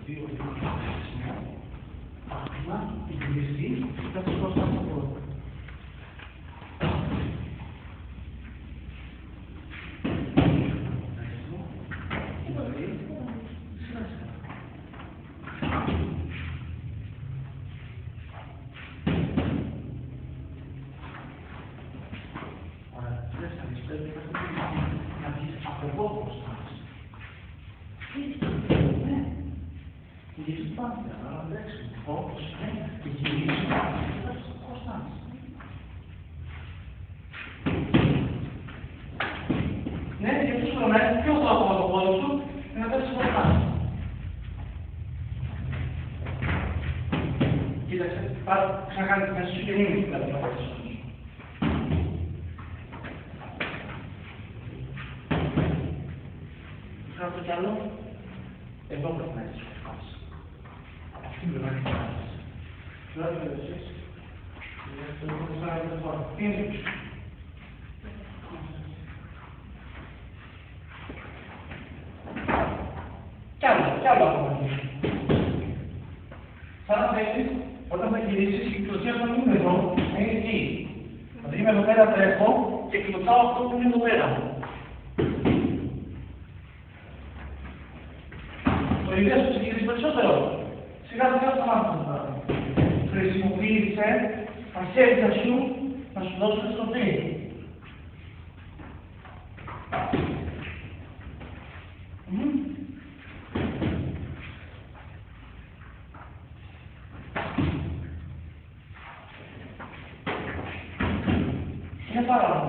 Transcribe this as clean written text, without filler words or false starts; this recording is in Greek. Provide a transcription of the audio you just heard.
δύο σημεία. Άκουμα, υπηρεσί, θα το δώσω από εδώ. Να βγεις από εδώ μπροστά. Ναι. Γυρίζεις πάντα, αλλά τρέξουμε. Όπως είναι, και γυρίζεις πάντα. Μπροστά. Ναι, γιατί σου λέω, πιο το ακόμα το πόδι σου, και να πέσεις μπροστά. Κοίταξε, πάρε, ξανακάνε την μέση σου και μείνει δηλαδή να πέσεις. Κάνω το κι άλλο, εδώ πρέπει να έχεις φάση. Αυτή πρέπει να έχεις φάση. Τώρα το εσείς, το έχω ξαναδεί τώρα. Τι είναι πίσω. Κι άλλο ακόμα πίσω. Σαν να θέλεις, όταν θα γυρίσεις, η κυκλωσία σου να μην είναι εδώ, να είναι εκεί. Δηλαδή είμαι εδώ πέρα τρέχω και κλωτσάω αυτό που είναι εδώ πέρα. Το ιδέα σου ξεκινήσει περισσότερο. Σιγά σιγά σταμάτησε τώρα. Χρησιμοποίησε τα χέρια σου να σου δώσουν στροφή. Είναι πάρα